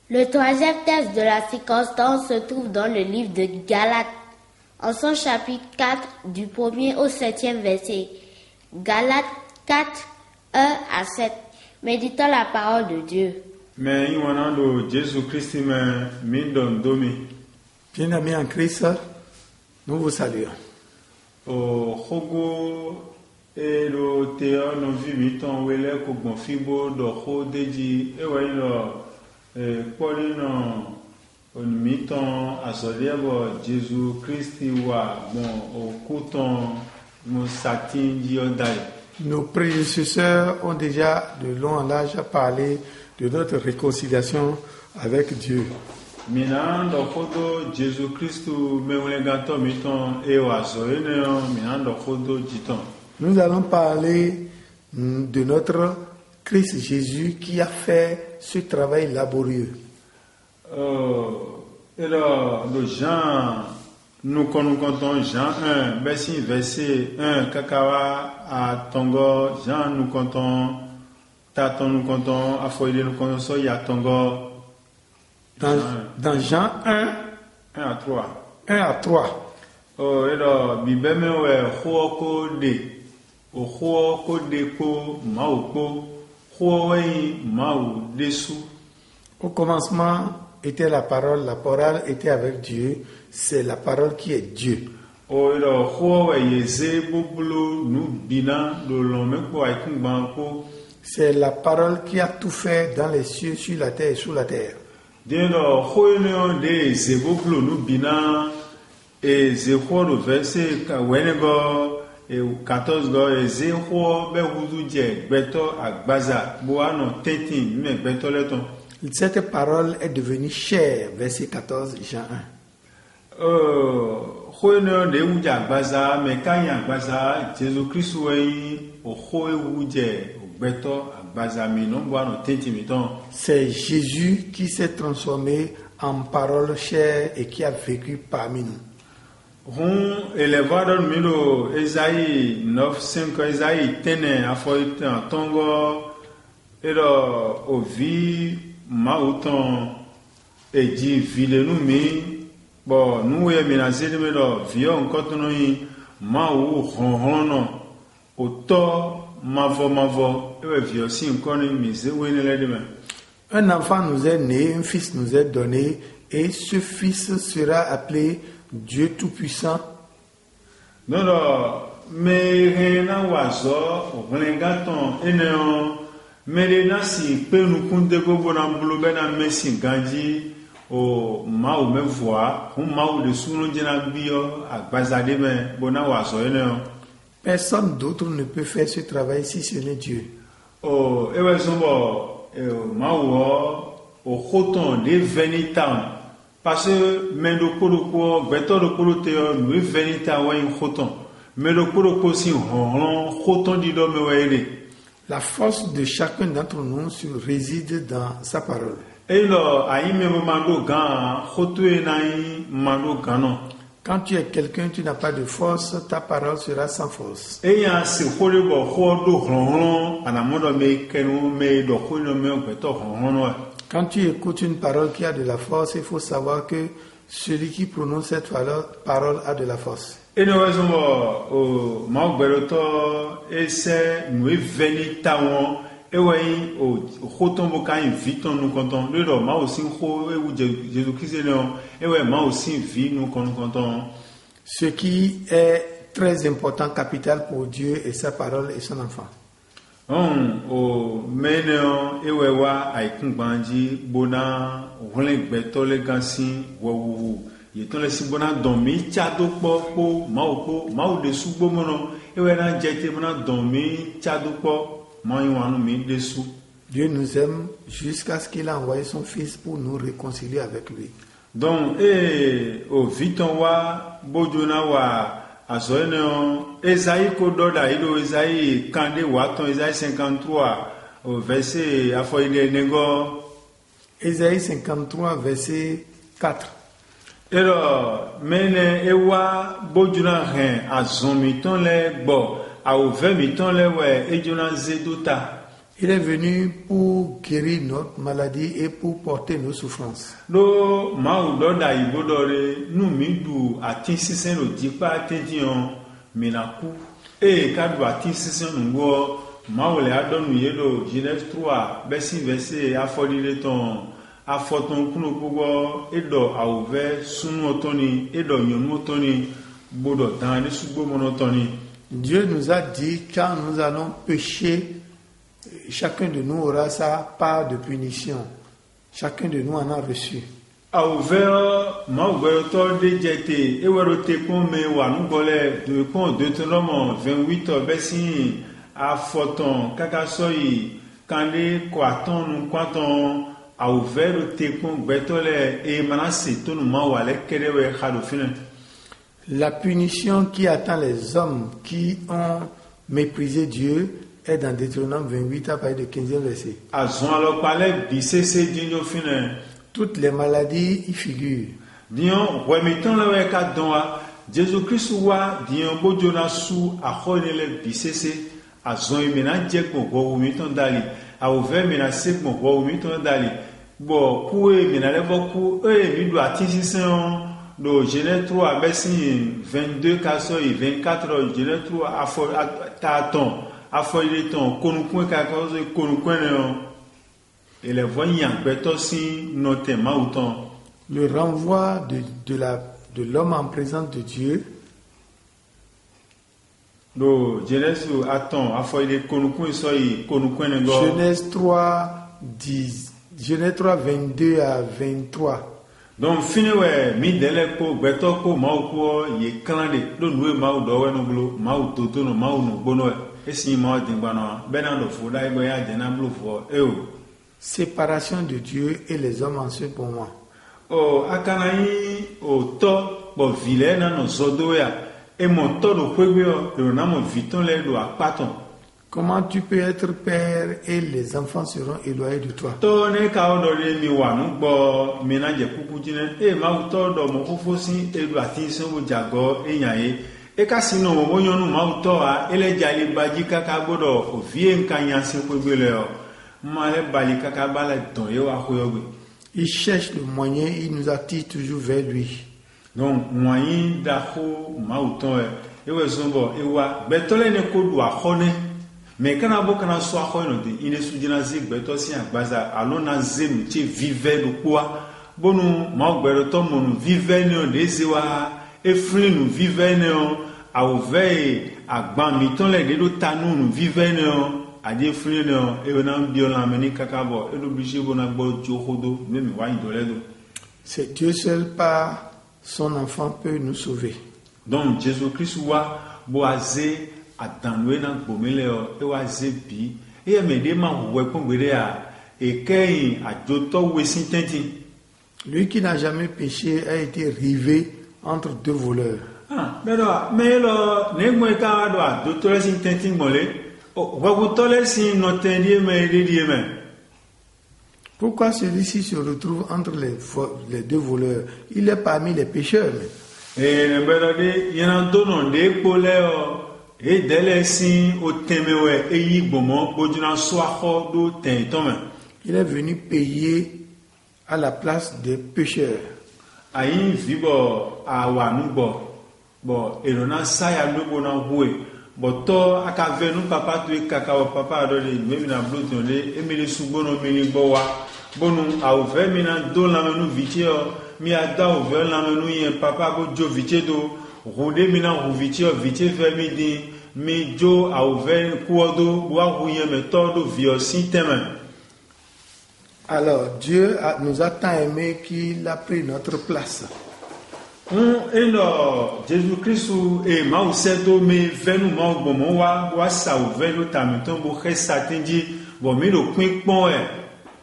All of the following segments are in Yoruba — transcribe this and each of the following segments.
Le troisième texte de la circonstance se trouve dans le livre de Galates, en son chapitre 4, du 1er au 7e verset. Galates 4, 1 à 7. Méditons la parole de Dieu. Bien-amis en Christ, nous vous saluons. Nos prédécesseurs ont déjà de long en large parlé de notre réconciliation avec Dieu. Nous allons parler de notre Christ Jésus qui a fait ce travail laborieux. Nous comptons Jean 1, verset 1, Kakawa à Tongo, Jean nous comptons, Taton nous comptons, Afoïde nous comptons, Soya Tongo. Dans Jean 1, 1 à 3. 1 à 3. Bibeme we Huoko de ko Mauko, Huawei Mau Desu. Au commencement était la parole était avec Dieu, c'est la parole qui est Dieu. C'est la parole qui a tout fait dans les cieux, sur la terre et sous la terre. Cette parole est devenue chair, verset 14, Jean 1. C'est Jésus qui s'est transformé en parole chair et qui a vécu parmi nous. Esaïe 9:5, Esaïe tene afoite tongo ovi mauton eji vile nous mi bon nous e menacer de me vion kotono yi mau honhono oto mavo e vio si nkoni mise wenele de me. Un enfant nous est né, un fils nous est donné, et ce fils sera appelé Dieu Tout-Puissant. Non, mais rien wazo, rengaton, enéon, mais nasi, pe nous kunde go bonambulo bena messi ganji, o mau me voix, mau de suno djena bio, a bazade me, bona wazo, enéon. Personne d'autre ne peut faire ce travail si ce n'est Dieu. Oh, ewe sombo, mau o khoton de venitam. Parce que mendo koloko beto do koloteo nous venita wa in khoton mendo koloko si honron khoton di do me waire. La force de chacun d'entre nous réside dans sa parole. Et là aime mando gan khotoe nai mando ganon. Quand tu es quelqu'un, tu n'as pas de force, ta parole sera sans force. Et ya se kholo khodo honron anamodo me kenu me do khono me beto honron. Quand tu écoutes une parole qui a de la force, il faut savoir que celui qui prononce cette parole a de la force. Et nous avons Magberoto et c'est nous venir tawon et oui au rotombo quand invitant nous comptons le ma aussi ho et Jésus-Christ et oui ma aussi vie nous comptons. Ce qui est très important, capital pour Dieu et sa parole et son enfant. O meneo ewewa aikungbanji bona olen betole gansin wowu yetole si bona domi chado popo mau de subo mono ewe na jete bona domi chado po maiwanu mi desu. Dieu nous aime jusqu'à ce qu'il a envoyé son fils pour nous réconcilier avec lui. Donc o vitonwa bojona wa Asoeno, Esaïe Kododa, Esaïe Kande Waton, Esaïe 53, au verset Afoïde Nego. Esaïe 53, verset 4. Alors, Mene Ewa Bojuna Ren, Azomiton le Bo, a ouvert Miton le We, Ejuna Zeduta. Il est venu pour guérir notre maladie et pour porter nos souffrances. Do mau do da ibo do re nu mi du ati sisen lo di pa tedion minaku e ka du ati sisen ngo mau le adonu yedo Genèse 3 verset afodile ton afoton kuno pogo edo auve sunu otoni edo nyonu otoni bodo tan ni sugbo monotoni. Dieu nous a dit quand nous allons pécher, chacun de nous aura sa part de punition. Chacun de nous en a reçu. Auve mau to de jete e wero te kon me wa nu gole de kon Deutéronome 28 verset afoton kaka soyi kande kwaton nu kwaton auve te kon betole e manase to nu ma wale kerewe khado finen. La punition qui attend les hommes qui ont méprisé Dieu est dans Deutéronome 28 à partir du 15e verset. Toutes les maladies y figurent. Jésus-Christ wa dion bojona su akhonele bisese azon mena jekpo go miton dali auve mena sekmo go miton dali bo ku e mena levo ku e mi do atisisen do Genèse 3 verset 22 kaso 24 Genèse 3 afo taton afo ile ton konukun ka ko konukun ne et les voyants beto si note mauton. Le renvoi de l'homme en présence de Dieu. Genèse 3, 22 à 23. Donc, finiwe mi dele ko beto ko mau ko ye klande do nuwe mau do we no blo mau toto no mau no bono esi mau dingbano benando foda ibo ya jena blo fo Séparation de Dieu et les hommes en ce moment. Akanayi o to bo vile na no zodo ya e mo to do kwegbe o na mo viton le do apaton. Comment tu peux être père et les enfants seront éloignés de toi? To ne ka o do re mi wa nu gbo mi na je kuku jine e ma to do mo fofosin e do ati so bo jago enyaye e ka sino mo yonu ma to a ele jali baji kaka gbodo o vie nkanya se kwegbe le o. Il cherche le moyen, il nous attire toujours vers lui. Donc, moyen d'ako mauton e wezombo e wa betole ne ko do akhone mais kana bo kana so akhone de ine sujina zik beto si agbaza alona zemu che vive do kwa bonu ma gbero to monu vive ne o desewa e free nu vive ne o auve agban mi ton le de do tanu nu vive ne o adi free ne o e na biola meni kakabo e do bije bona gbo jokodo memi wa indoledo. C'est Dieu seul par son enfant peut nous sauver. Donc Jésus-Christ wa boaze adanwe na gbomele o e wa zebi e me de ma wo pongere a e keyin ajoto wesin tenti. Lui qui n'a jamais péché a été rivé entre deux voleurs. Mais lo negmo ka do ajoto wesin tenti mole o wa tole sin no tendi me de me. Pourquoi celui-ci se retrouve entre les deux voleurs? Il est parmi les pécheurs. Et le belode yana dono de poleo e dele sin o temewe e yi gbomo bojuna so aho do ten tome. Il est venu payer à la place des pécheurs. Ayin vibo awanugbo bo erona saya lobo na huwe bo to akavenu papa to kaka o papa do le memi na bloton le emile sugbono mini gbo wa bonu auve mina do la menu vitio mi ada auve la menu yen papa go jo vitiedo rode mina ru vitio vitie vermi di mi jo auve kuodo wa huyen me todo vio système. Alors Dieu nous a tant aimé qu'il a pris notre place. Jésus-Christ et Mauseto me venu ma gbomo wa sa auve lo tamiton bo khesatindi bo mi lo pin pon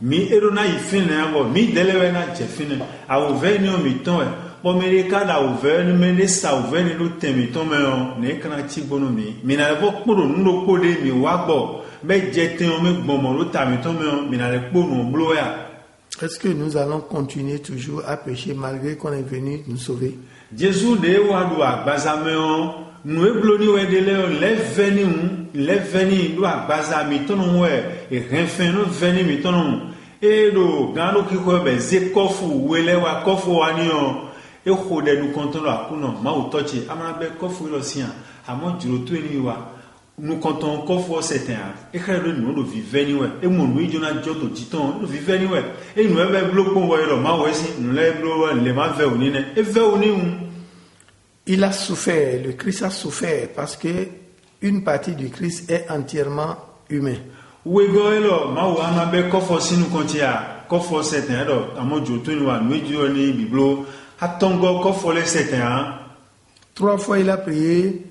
mi erona ifine bo mi delewe na jefine auve ni o mi ton bo mi ka da auve ni me ne sa auve ni lo temi ton me on ne kana ti gbonu mi na bo kporo nu ko de mi wa gbo be jete o me gbomo lo tami ton me on mi na le kponu bloya. Est-ce que nous allons continuer toujours à pécher malgré qu'on est venu nous sauver? Jésus de wa do agbazame o nu ebloni we de le veni do agbazame tono we e renfen no veni mi tono e do gando ki ko be ze kofu wele wa kofu ani o e khode nu kontono akuno ma o tochi amana be kofu lo sian amo juro to ni wa nu konton kofu certain e khado nu do viveni we e mo nu ijona jodo jiton do viveni we e nu e be bloco wo lo ma we si nu le blo le ma ve oni ne e ve oni Il a souffert, le Christ a souffert parce que une partie du Christ est entièrement humain. Wegoelo ma wa ma be kofo sinu kontia kofo certain do amojo to ni wa nujo ni biblo atongo kofo le certain 3 fois il a prié,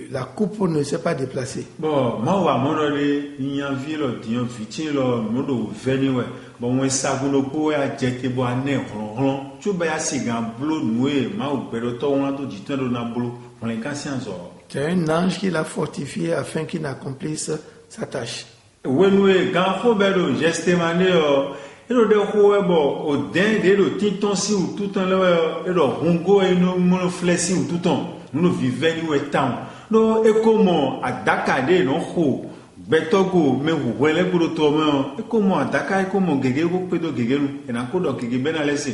la coupe ne s'est pas déplacée. Bon ma wa mo le yan vi lo dion fitin lo mo do veni we bon we saguno ko ya jeke bo ane ron tu ba ya sigan blo noué ma o pero to won to jitan do na blo on les conscience. C'est un ange qui l'a fortifié afin qu'il accomplisse sa tâche. When we gan fo be do gestemane o ero de ko we bo o den de do titon si ou tout en le ero hungo e no mo flexi ou tout en no viveni we town no e como adaka de no ho betogo me wele guru to me e como adaka e como gege go pedo gege lu e na ko do gege ben alese.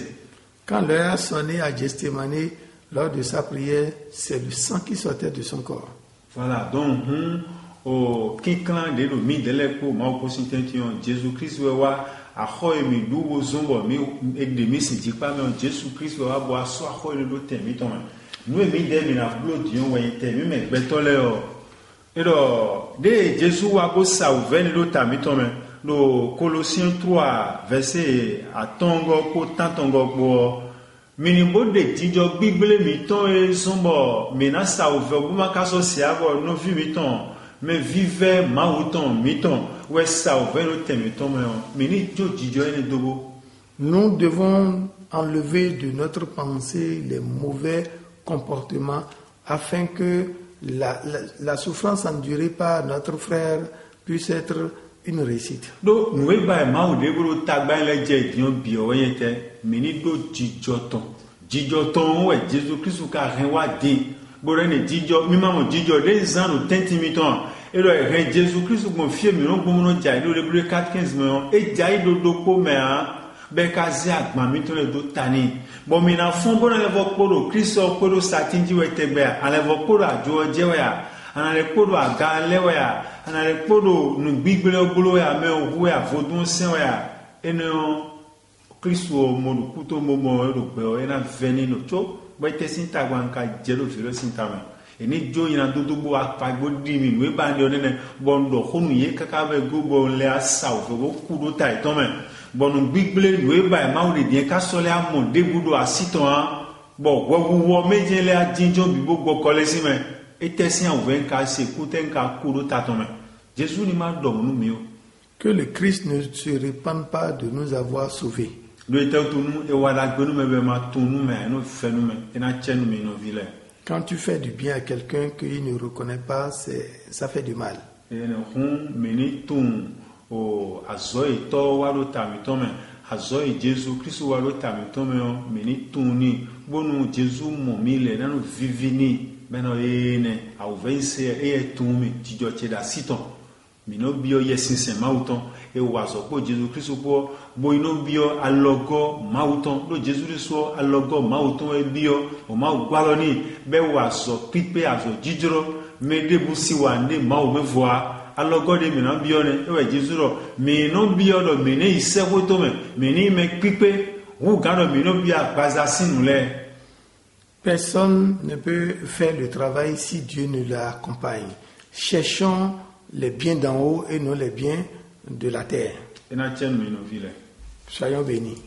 Quand l'heure a sonné à Gethsémani lors de sa prière, c'est le sang qui sortait de son corps. Voilà, donc o kinklan de do mi dele ko ma ko sintention Jésus Christ we wa a khoy mi du wo zombo mi e de mi si ti pa me Jésus Christ we wa bo aso a khoy do temi ton nu e mi de mi na blo dion we temi me gbetole o e do de Jésus wa ko sa ou veni do tami ton me do Colossiens 3 verset atongo ko tantongo bo minimbo de tijo bible mi ton e zombo mi na sa ou ve bu ma ka so si abo no vi mi ton mais vivez maouton miton ouais ça ouvert le thème mais ni jojo ni dobo. Nous devons enlever de notre pensée les mauvais comportements afin que la souffrance endurée par notre frère puisse être une réussite. Donc nous ba maou de bro tagba le je dion bi o yete mais ni do jijoton ouais Jésus Christ ka renwa di bore ne jijo mi mamo jijo de zanu tentimiton et le Jésus Christ ko fie mi no gbomo no jai do le 4:15 millions et jai do ko me be ka zi agba mi to le do tani bo mi na fon bo na le vokoro Christ o ko do satinji wetebe ale vokoro ajo je ya ana le ko do aga le ya ana le ko do nu gbigbele ogolo ya me owu ya vodun sen ya eno Christ o mo do kuto mo do pe o ena veni no to bo tesinta gwanka jelo velo sintama eni jo ina dudu bo apagbo di mi we ba ndi onene bondo khonu ye kaka be gobo le asaw go kudo tai to me bonu gbigble we ba ma o de bien ka so le amon de budo asiton bo wo meje le adinjo bi gbogbo kole si me etesi an ven ka se kuten ka kudo ta to me Jésus ni ma do nu mi o que le Christ ne se répande pas de nous avoir sauvés. Le tenu e wala gbenu me be ma tunu me no fenu me ina chenu me no vile. Quand tu fais du bien à quelqu'un qu'il ne reconnaît pas, ça fait du mal. Jésus Christ walo tamitome meni tuni bonu Jésus momile nanu vivini beno ene au vense e tumi tijo cheda siton mino bio yesinse mauton e wazo po Jésus Christ po bo ino bio alogo mauton lo Jésus so alogo mauton e bio o ma gwaloni be wazo pipe azo jijoro me debusi wande ma o me voa alogo de mi na bio ne e we Jésus ro mi no bio do mi ne ise ko to me ni me pipe wu gano mi no bia bazasin le. Personne ne peut faire le travail si Dieu ne l'accompagne. Cherchons les biens d'en haut et non les biens de la terre. Soyons bénis.